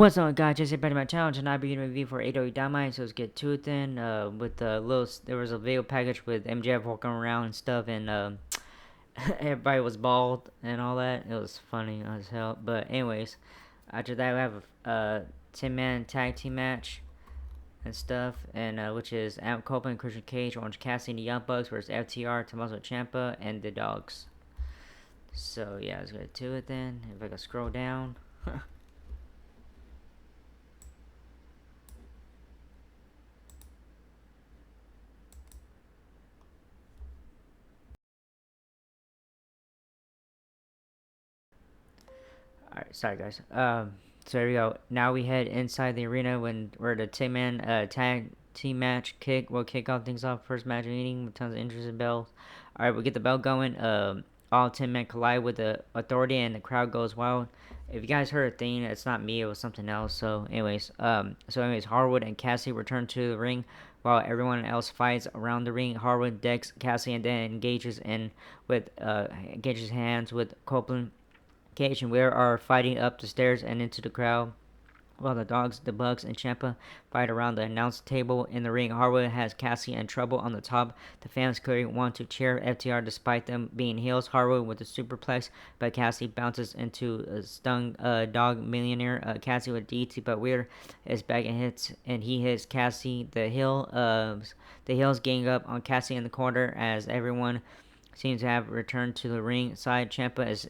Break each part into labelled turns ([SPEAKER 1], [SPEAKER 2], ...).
[SPEAKER 1] What's up, guys? Just back to my channel. Tonight, I'll be doing a review for Aew Dynamite. So let's get to it then. With the little, there was a video package with MJF walking around and stuff, and everybody was bald and all that. It was funny as hell. But anyways, after that, we have a 10-man tag team match and stuff, and which is Adam Copeland, Christian Cage, Orange Cassidy, and the Young Bucks versus FTR, Tommaso Ciampa, and the Dogs. So yeah, let's get to it then. If I can scroll down. Alright, sorry guys. So there we go. Now we head inside the arena where the 10-man tag team match will kick off things off. First match meeting with tons of interest in bells. Alright, we get the bell going. All 10 men collide with the authority and the crowd goes wild. If you guys heard a thing, it's not me, it was something else. So anyways, Harwood and Cassie return to the ring while everyone else fights around the ring. Harwood decks Cassie and then engages hands with Copeland. Cage and Ware are fighting up the stairs and into the crowd, while the Dogs, the Bucks, and Ciampa fight around the announce table in the ring. Harwood has Cassie in trouble on the top. The fans clearly want to cheer FTR despite them being heels. Harwood with a superplex, but Cassie bounces into a stung dog millionaire. Cassie with DT, but Weir is back and he hits Cassie. The heels gang up on Cassie in the corner as everyone seems to have returned to the ring side. Ciampa is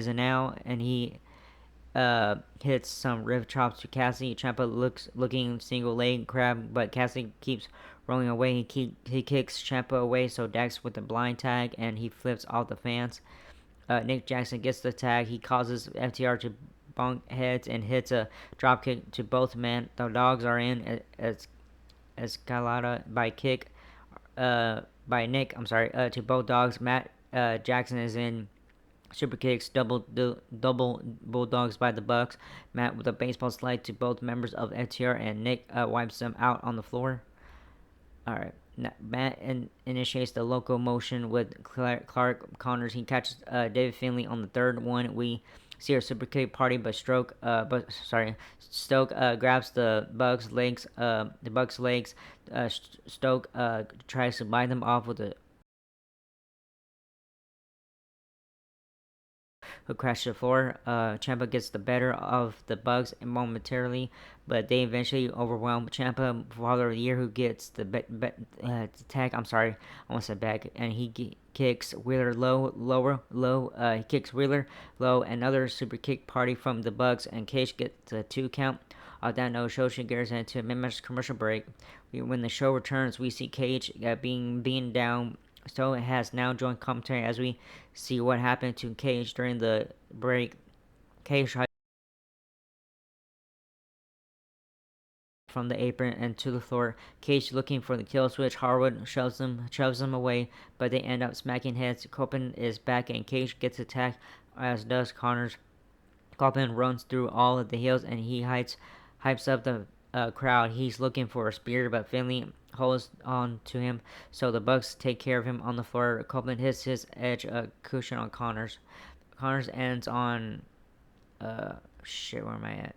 [SPEAKER 1] now, and he hits some riff chops to Cassie. Ciampa looking single leg crab, but Cassie keeps rolling away. He kicks Ciampa away, so Dax with the blind tag, and he flips off the fans. Nick Jackson gets the tag. He causes FTR to bonk heads and hits a drop kick to both men. The Dogs are in as Escalada by Nick. I'm sorry. To both Dogs. Matt Jackson is in super kicks, double bulldogs by the Bucks. Matt with a baseball slide to both members of FTR, and Nick wipes them out on the floor. All right. Matt initiates the locomotion with Clark Connors. He catches David Finley on the third one. We see a super kick party, but Stoke grabs the Bucks legs. Stoke tries to bite them off with a who crashed to the floor. Ciampa gets the better of the Bucks momentarily, but they eventually overwhelm Ciampa, Father of the Year, who gets the tag. I'm sorry, I almost said back, and he kicks Wheeler low. He kicks Wheeler low. Another super kick party from the Bucks, and Cage gets a 2 count. That no show gears into a mid-match commercial break. When the show returns, we see Cage being beaten down. So it has now joined commentary as we see what happened to Cage during the break. Cage tries from the apron and to the floor. Cage looking for the kill switch. Harwood shoves them away, but they end up smacking heads. Copeland is back and Cage gets attacked, as does Connors. Copeland runs through all of the heels and he hypes up the crowd. He's looking for a spear, but Finley holds on to him, so the Bucks take care of him on the floor. Copeland hits his edge cushion on Connors. Connors ends on where am I at?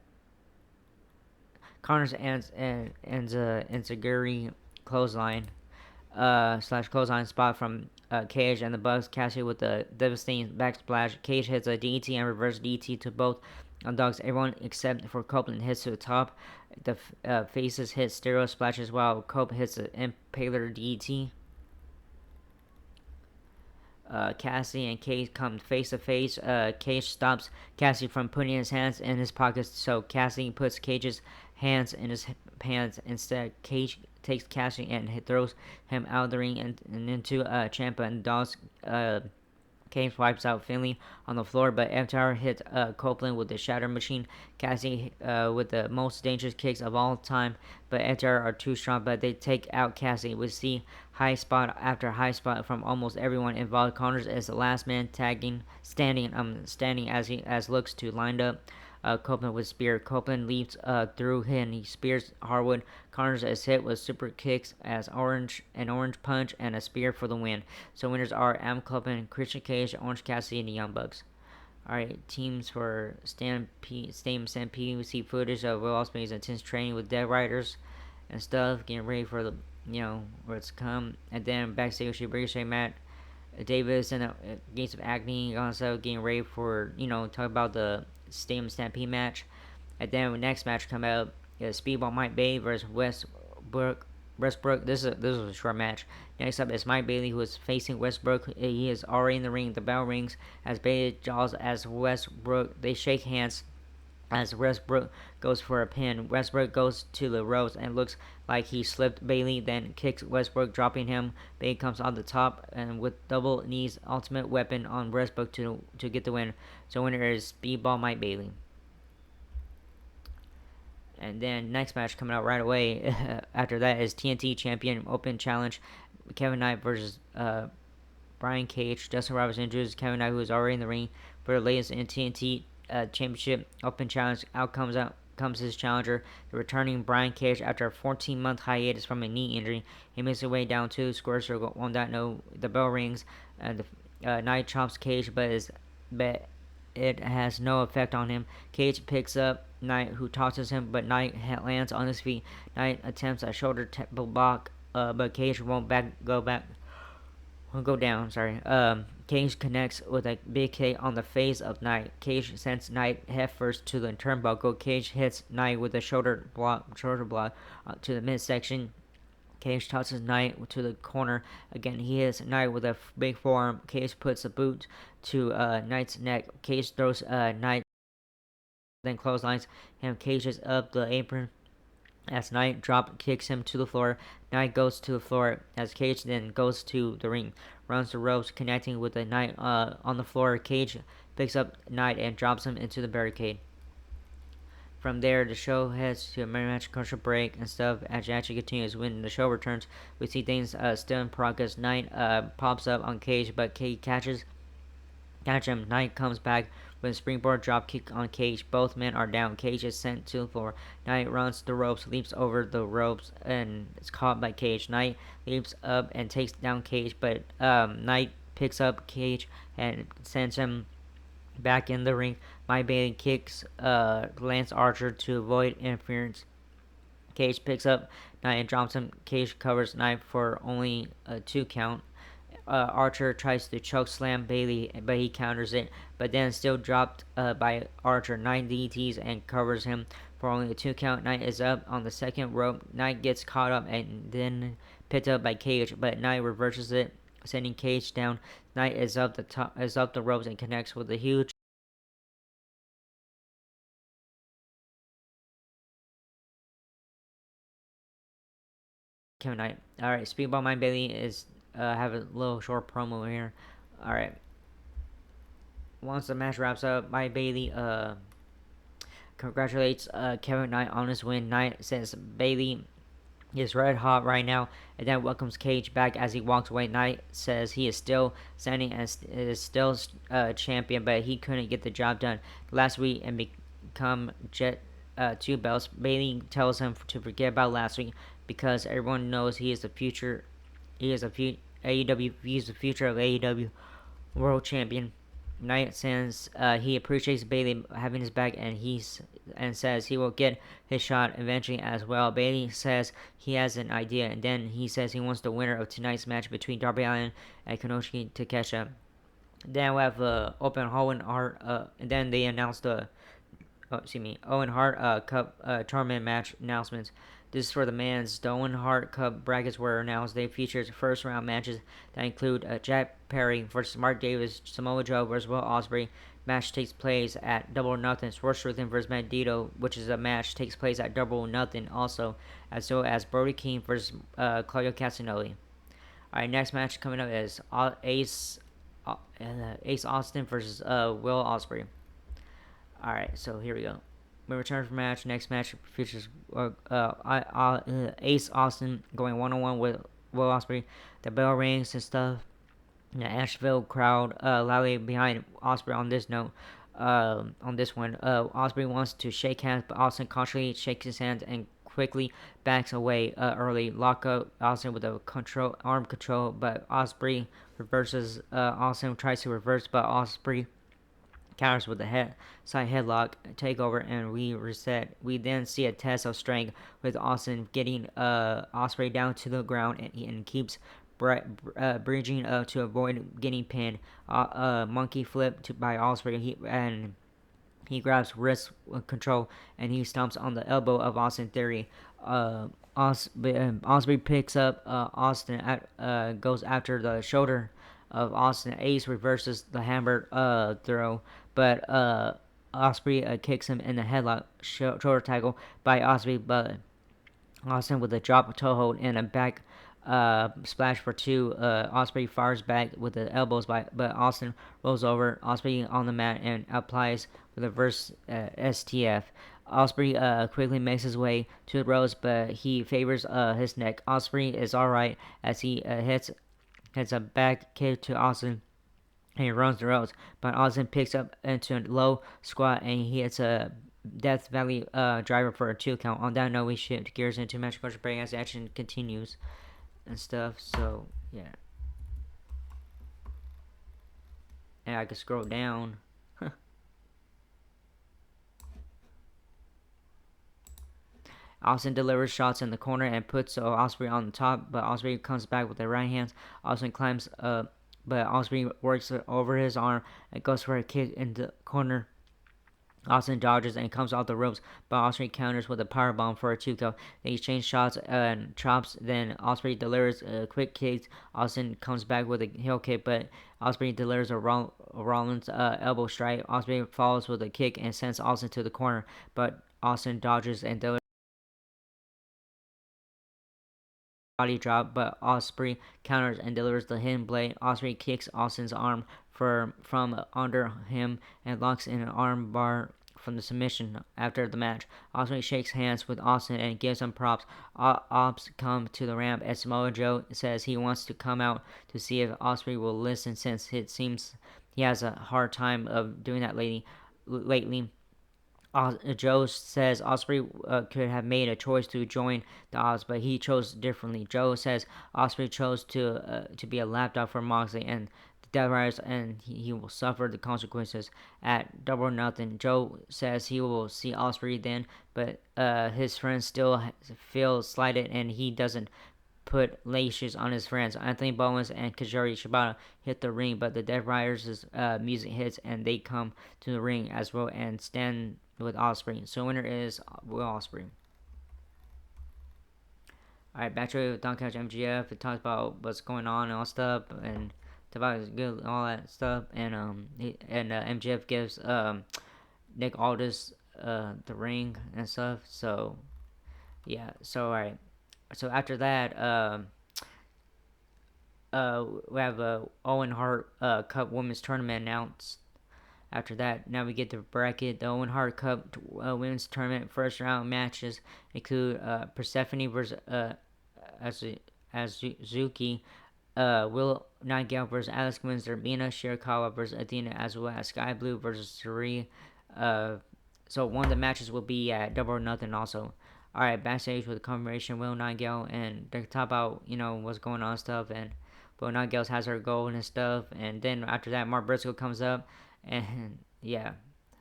[SPEAKER 1] Connors ends a Enziguri clothesline slash clothesline spot from Cage and the Bucks. Cassie with the devastating backsplash. Cage hits a DT and reverse DT to both Dogs. Everyone except for Copeland hits to the top. The faces hit stereo splashes while Cope hits an impaler DT. Cassie and Cage come face to face. Cage stops Cassie from putting his hands in his pockets, so Cassie puts Cage's hands in his pants. Instead, Cage takes Cassie and throws him out of the ring and into Ciampa and Dogs. Cage wipes out Finley on the floor, but FTR hits Copeland with the Shatter Machine. Cassie with the most dangerous kicks of all time, but FTR are too strong, but they take out Cassie. We see high spot after high spot from almost everyone involved. Connors is the last man standing as looks to lined up. Copeland with spear. Copeland leaps through him. He spears Harwood. Connors is hit with super kicks as orange punch and a spear for the win. So winners are Am Copeland, Christian Cage, Orange Cassidy, and the Young Bucks. Alright, teams for Stadium Stampede. We see footage of Will Ospreay's intense training with Dead Riders and stuff, getting ready for the, where it's come. And then backstage, we see Ricochet, Matt Davis, and Gates of Agony also getting ready for, talk about the Stadium Stampede match. And then the next match come out is Speedball Mike Bailey versus Westbrook. This was a short match. Next up is Mike Bailey, who is facing Westbrook. He is already in the ring. The bell rings as Bailey jaws as Westbrook. They shake hands as Westbrook goes for a pin. Westbrook goes to the ropes and looks like he slipped Bailey, then kicks Westbrook, dropping him. Bailey comes on the top and with double knees, ultimate weapon on Westbrook to get the win. So winner is Speedball Mike Bailey. And then next match coming out right away after that is TNT Champion Open Challenge. Kevin Knight versus Brian Cage. Justin Roberts introduces Kevin Knight, who is already in the ring for the latest in TNT Championship Open Challenge. Comes his challenger, the returning Brian Cage, after a 14-month hiatus from a knee injury. He makes his way down to the square circle. On that note, the bell rings, and the Knight chops Cage, but it has no effect on him. Cage picks up Knight, who tosses him, but Knight lands on his feet. Knight attempts a shoulder block, but Cage won't go down. Cage connects with a big hit on the face of Knight. Cage sends Knight headfirst to the turnbuckle. Cage hits Knight with a shoulder block to the midsection. Cage tosses Knight to the corner. Again, he hits Knight with a big forearm. Cage puts a boot to Knight's neck. Cage throws Knight, then clotheslines him. Cages up the apron as Knight drop kicks him to the floor. Knight goes to the floor as Cage then goes to the ring. Runs the ropes, connecting with the Knight on the floor. Cage picks up Knight and drops him into the barricade. From there, the show heads to a match commercial break and stuff. As the action continues, when the show returns, we see things still in progress. Knight pops up on Cage, but Cage catch him. Knight comes back with a springboard drop kick on Cage. Both men are down. Cage is sent to the floor. Knight runs the ropes, leaps over the ropes, and is caught by Cage. Knight leaps up and takes down Cage, but Knight picks up Cage and sends him back in the ring. Mike Bailey kicks Lance Archer to avoid interference. Cage picks up Knight and drops him. Cage covers Knight for only a 2 count. Archer tries to choke slam Bailey, but he counters it, but then still dropped by Archer. Knight DDTs and covers him for only a 2 count. Knight is up on the second rope. Knight gets caught up and then picked up by Cage, but Knight reverses it, sending Cage down. Knight is up the ropes and connects with a huge Kevin Knight. Alright, Speedball Mike Bailey is have a little short promo here. Alright. Once the match wraps up, Mike Bailey congratulates Kevin Knight on his win. Knight says Bailey is red hot right now, and then welcomes Cage back as he walks away. Knight says he is still standing and is still champion, but he couldn't get the job done last week and become Jet 2 belts. Bailey tells him to forget about last week because everyone knows he is the future. He is AEW. He's the future of AEW World Champion. Knight says he appreciates Bailey having his back, and says he will get his shot eventually as well. Bailey says he has an idea, and then he says he wants the winner of tonight's match between Darby Allin and Konosuke Takeshita. Then we have Open Owen Hart, and then they announced the Owen Hart Cup tournament match announcements. This is for the men's. The Owen Hart Cup brackets were announced. They featured first round matches that include Jack Perry versus Mark Davis, Samoa Joe versus Will Ospreay. Match takes place at Double or Nothing. Strickland versus Bandito, which is a match takes place at Double or Nothing also, as well as Brody King versus Claudio Castagnoli. Alright, next match coming up is Ace Austin versus Will Ospreay. Alright, so here we go. We return from match. Next match features Ace Austin going one-on-one with Will Ospreay. The bell rings and stuff. The Asheville crowd loudly behind Ospreay on this note. On this one, Ospreay wants to shake hands, but Austin constantly shakes his hands and quickly backs away early. Lock up Austin with a arm control, but Ospreay reverses. Austin tries to reverse, but Ospreay counters with a side headlock takeover, and we reset. We then see a test of strength with Austin getting Osprey down to the ground, and keeps bridging to avoid getting pinned. Monkey flip by Osprey. He grabs wrist control, and he stomps on the elbow of Austin Theory. Osprey picks up Austin goes after the shoulder of Austin. Ace reverses the hammer throw, but Osprey kicks him in the headlock shoulder tackle by Osprey, but Austin with a drop toe hold and a back splash for two. Osprey fires back with the elbows, but Austin rolls over Osprey on the mat and applies with a reverse STF. Osprey quickly makes his way to the ropes, but he favors his neck. Osprey is alright as he hits a back kick to Austin, and he runs the ropes, but Austin picks up into a low squat, and he hits a Death Valley driver for a 2 count. On that note, we shift gears into match commercial break as the action continues and stuff. So yeah, and I can scroll down. Austin delivers shots in the corner and puts Osprey on the top, but Osprey comes back with the right hands. Austin climbs up, but Osprey works over his arm and goes for a kick in the corner. Austin dodges and comes off the ropes, but Osprey counters with a powerbomb for a 2 count. They exchange shots and chops, then Osprey delivers a quick kick. Austin comes back with a heel kick, but Osprey delivers a Rollins elbow strike. Osprey follows with a kick and sends Austin to the corner, but Austin dodges and delivers body drop, but Osprey counters and delivers the hidden blade. Osprey kicks Austin's arm from under him and locks in an arm bar from the submission. After the match, Osprey shakes hands with Austin and gives him props. Ops come to the ramp as Samoa Joe says he wants to come out to see if Osprey will listen, since it seems he has a hard time of doing that lately. Joe says Osprey could have made a choice to join the Oz, but he chose differently. Joe says Osprey chose to be a lapdog for Moxley and the Death Riders, and he will suffer the consequences at Double or Nothing. Joe says he will see Osprey then, but his friends still feel slighted, and he doesn't put laces on his friends. Anthony Bowens and Kajiri Shibata hit the ring, but the Death Riders' music hits, and they come to the ring as well and stand with Osprey. So winner is Will Osprey. Alright, back to Don Couch MGF. It talks about what's going on and all stuff, and about good and all that stuff. And MGF gives Nick Aldis the ring and stuff. So yeah. So alright. So after that, we have a Owen Hart Cup Women's Tournament announced. After that, now we get the bracket. The Owen Hart Cup Women's Tournament first round matches include Persephone versus Azuki, Will Nightingale versus Alex Windsor, Mina Shirakawa versus Athena, as well as Sky Blue versus Suri. So one of the matches will be at Double or Nothing also. Alright, backstage with the confirmation, Will Nightingale, and they talk about, what's going on and stuff, and Will Nightingale has her goal and stuff, and then after that, Mark Briscoe comes up, and yeah,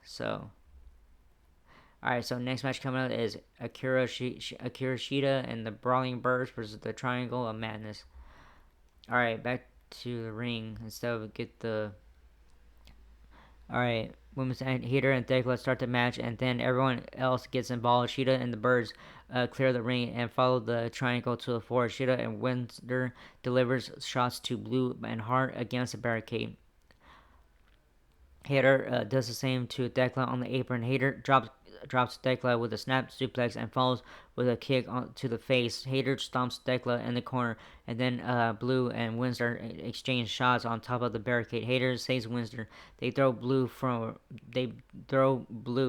[SPEAKER 1] so. Alright, so next match coming up is Akira Shida and the Brawling Birds versus the Triangle of Madness. Alright, back to the ring. Instead of get the... Alright, Women's Heater and Thekla start the match, and then everyone else gets involved. Shida and the Birds clear the ring and follow the triangle to the floor. Shida and Windsor delivers shots to Blue and Hart against the barricade. Hater does the same to Thekla on the apron. Hater drops Thekla with a snap suplex and follows with a kick to the face. Hater stomps Thekla in the corner, and then Blue and Windsor exchange shots on top of the barricade. Hater saves Windsor. They throw Blue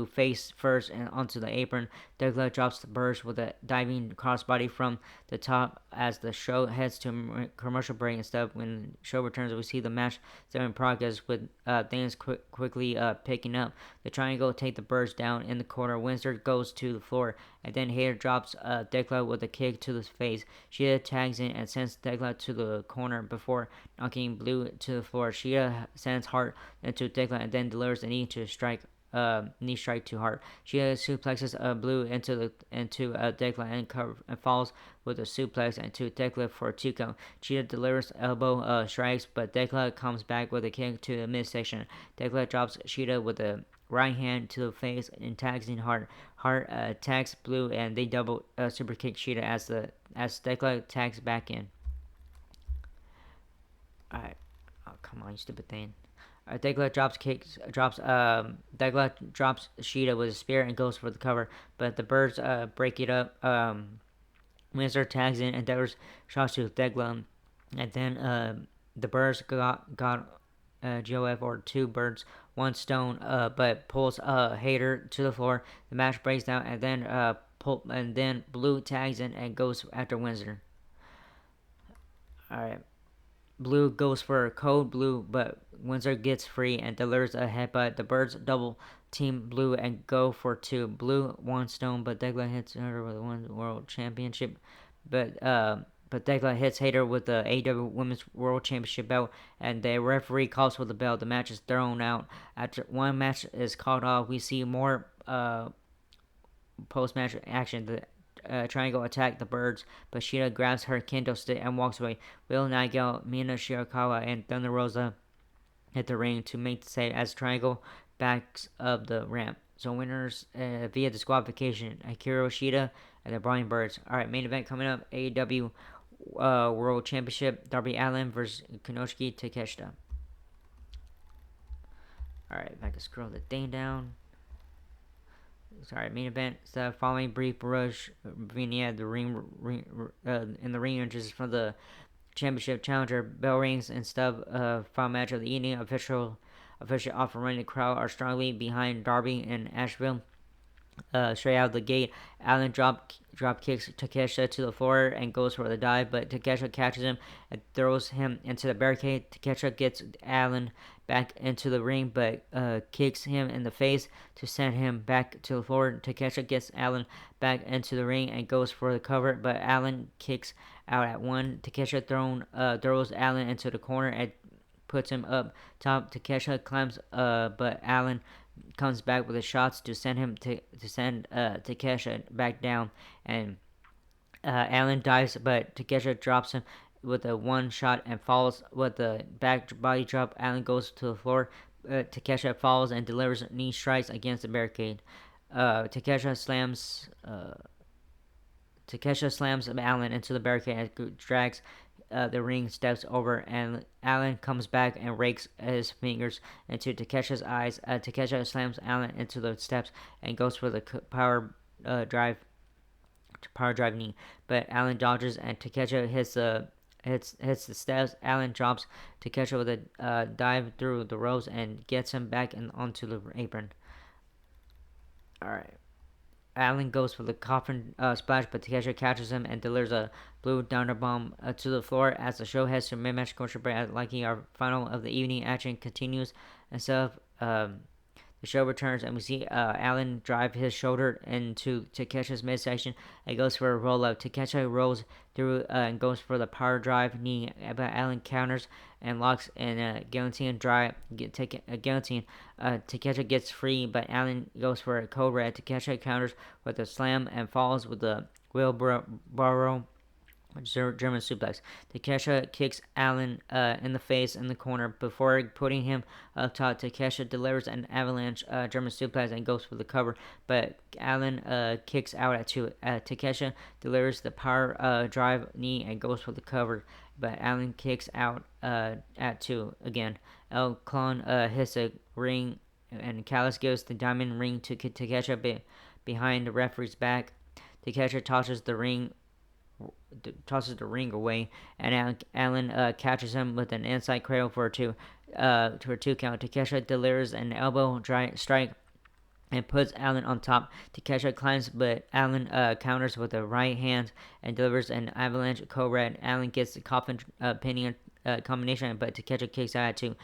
[SPEAKER 1] face first and onto the apron. Thekla drops the Birds with a diving crossbody from the top as the show heads to commercial break and stuff. When the show returns, we see the match still in progress with things quickly picking up. The Triangle take the Birds down in the corner. Windsor goes to the floor and then Hater drops Dekla with a kick to the face. Sheeta tags in and sends Dekla to the corner before knocking Blue to the floor. Sheeta sends Hart into Dekla and then delivers a knee strike to Hart. She suplexes Blue into Dekla and falls with a suplex into Dekla for a 2 count. Cheetah delivers elbow strikes, but Dekla comes back with a kick to the midsection. Dekla drops Cheetah with a right hand to the face and tags in Hart. Hart tags Blue and they double super kick Cheetah as Dekla tags back in. Alright. Oh, come on, you stupid thing. Degla drops Sheeta with a spear and goes for the cover, but the birds break it up. Windsor tags in and delivers shots to Degla, and then the birds got GOF or two birds, one stone, but pulls Hater to the floor. The match breaks down, and then Blue tags in and goes after Windsor. All right. Blue goes for Code Blue, but Windsor gets free and delivers a headbutt. The birds double team Blue and go for two. Blue one stone, but Degla hits her with one world championship. But Degla hits Hater with the AEW Women's World Championship belt, and the referee calls for the belt. The match is thrown out. After one match is called off, we see more post-match action. The Triangle attack the birds, but Sheeta grabs her kendo stick and walks away. Will Nigel, Mina Shirakawa, and Thunder Rosa hit the ring to make the save as Triangle backs up the ramp. So winners via disqualification, Akira Shida and the Brian Birds. Alright, main event coming up, AEW World Championship, Darby Allin versus Konosuke Takeshita. Alright, if I can scroll the thing down. Sorry, main event. Following brief barrage vignette, the in the ring entries from the championship challenger, bell rings and final match of the evening. Official off and running. The crowd are strongly behind Darby and Asheville. Straight out of the gate, Allen drop kicks Takeshita to the floor and goes for the dive, but Takeshita catches him and throws him into the barricade. Takeshita gets Allen back into the ring, but kicks him in the face to send him back to the floor. Takeshita gets Allen back into the ring and goes for the cover, but Allen kicks out at one. Takeshita throws Allen into the corner and puts him up top. Takeshita climbs, but Allen comes back with the shots to send Takeshita back down, and Allen dives, but Takeshita drops him with a one shot and falls with the back body drop. Allen goes to the floor. Takeshita falls and delivers knee strikes against the barricade. Takeshita slams Allen into the barricade and drags the ring steps over, and Allen comes back and rakes his fingers into Takeshita's eyes. Takeshita slams Allen into the steps and goes for the power drive knee, but Allen dodges and Takeshita hits the steps. Allen drops Takeshita with a dive through the ropes and gets him back onto the apron. All right. Allen goes for the coffin splash, but Takeshita catches him and delivers a blue downer bomb to the floor as the show heads to mid-match commercial break. Like our final of the evening action continues, and so the show returns, and we see Allen drive his shoulder into Takeshita's midsection and goes for a roll-up. Takeshita rolls through and goes for the power drive knee, but Allen counters and locks in a guillotine drive. Takeshita gets free, but Allen goes for a cobra. Takeshita counters with a slam and falls with the wheelbarrow German suplex. Takeshita kicks Allen in the face in the corner before putting him up top. Takeshita delivers an avalanche German suplex and goes for the cover, but Allen kicks out at two. Takeshita delivers the power drive knee and goes for the cover, but Allen kicks out at two again. El Clon hits a ring, and Callis gives the diamond ring to Takeshita behind the referee's back. Takeshita tosses the ring away, and Allen catches him with an inside cradle for a two count. Takeshita delivers an elbow strike and puts Allen on top. Takeshita climbs, but Allen counters with a right hand and delivers an avalanche cobra. Allen gets the coffin pinning combination, but Takeshita kicks out at two.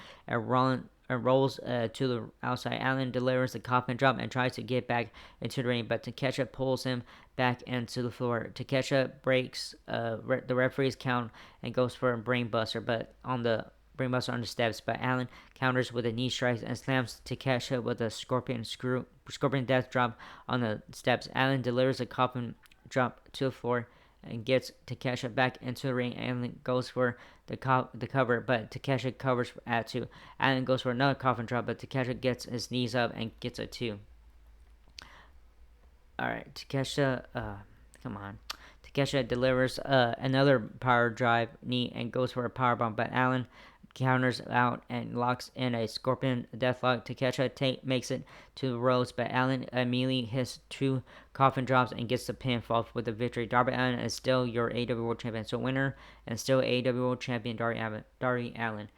[SPEAKER 1] rolls to the outside. Allen delivers the coffin drop and tries to get back into the ring, but Takeshita pulls him back into the floor. Takeshita breaks the referee's count and goes for a brainbuster, but on the brainbuster on the steps. But Allen counters with a knee strike and slams Takeshita with a scorpion death drop on the steps. Allen delivers a coffin drop to the floor and gets Takeshita back into the ring. Allen goes for the cover, but Takeshita covers at 2. Allen goes for another coffin drop, but Takeshita gets his knees up and gets a 2. Alright, Takeshita, come on. Takeshita delivers another power drive knee and goes for a power bomb, but Allen counters out and locks in a scorpion deathlock. Takeshita makes it to the ropes, but Allen immediately hits 2 coffin drops and gets the pinfall with the victory. Darby Allin is still your AEW World Champion, so winner and still AEW World Champion Darby Allin.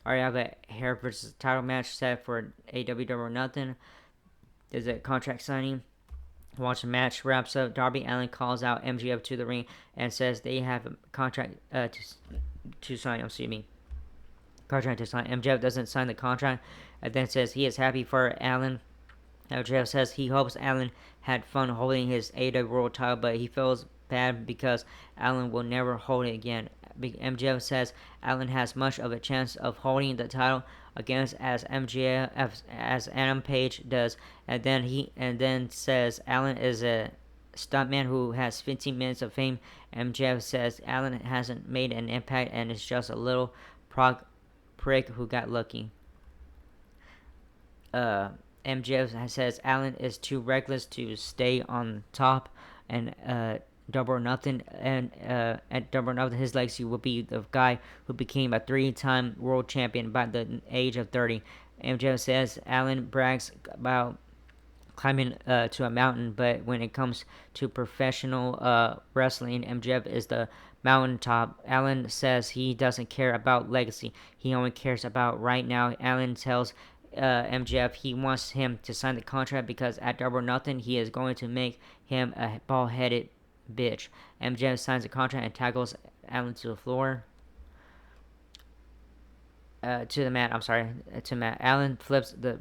[SPEAKER 1] Alright, I have a hair versus title match set for AEW Double or Nothing. There's a contract signing. Once the match wraps up, Darby Allin calls out MJF to the ring and says they have a contract to sign. Excuse me. Contract to sign. MJF doesn't sign the contract and then says he is happy for Allin. MJF says he hopes Allin had fun holding his AEW World title, but he feels bad because Allin will never hold it again. MJF says Allin has much of a chance of holding the title against as Adam Page does, and then says Allin is a stuntman who has 15 minutes of fame. MJF says Allin hasn't made an impact and is just a little prick who got lucky. MJF says Allin is too reckless to stay on top, and Double or Nothing, and at Double or Nothing, his legacy will be the guy who became a 3-time world champion by the age of 30. MJF says Allin brags about climbing to a mountain, but when it comes to professional wrestling, MJF is the mountaintop. Allin says he doesn't care about legacy. He only cares about right now. Allin tells MJF he wants him to sign the contract because at Double or Nothing, he is going to make him a bald-headed bitch. MJF signs the contract and tackles Allin to the floor. To the mat. I'm sorry. To Matt. Allin flips the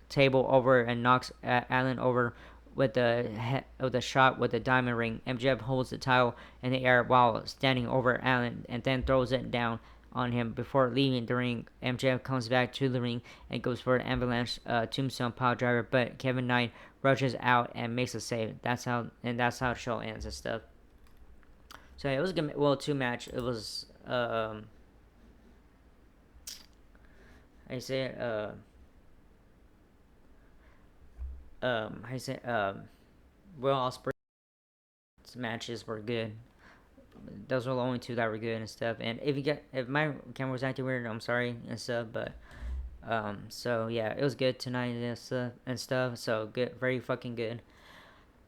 [SPEAKER 1] table over and knocks Allin over with the shot with the diamond ring. MJF holds the title in the air while standing over Allin and then throws it down on him before leaving the ring. MJF comes back to the ring and goes for an avalanche tombstone pile driver, but Kevin Knight rushes out and makes a save. That's how the show ends and stuff. So yeah, it was a good, well, 2 match. It was I say I say Will Ospreay matches were good. Those were the only 2 that were good and stuff. And if my camera was acting weird, I'm sorry and stuff. But so yeah, it was good tonight and stuff. So good, very fucking good.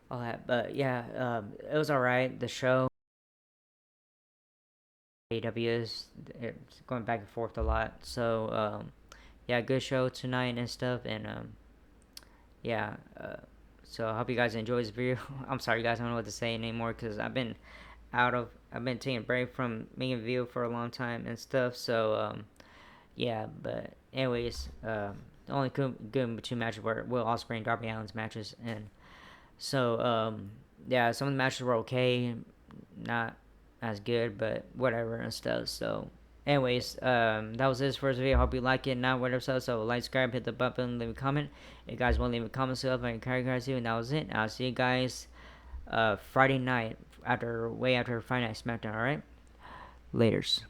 [SPEAKER 1] All that, but yeah, it was alright. The show, AW is it's going back and forth a lot. So yeah, good show tonight and stuff. And yeah. So I hope you guys enjoy this video. I'm sorry guys, I don't know what to say anymore because I've been taking a break from making a video for a long time and stuff. So yeah, but anyways, the only good 2 matches were Will Ospreay and Darby Allin's matches, and so yeah, some of the matches were okay, not as good, but whatever and stuff. So anyways, that was this first video. Hope you like it. Not whatever. So like, subscribe, hit the button, leave a comment. If you guys want to leave a comment, so I encourage you guys to. And that was it. I'll see you guys Friday night way after Friday Night SmackDown. All right, laters.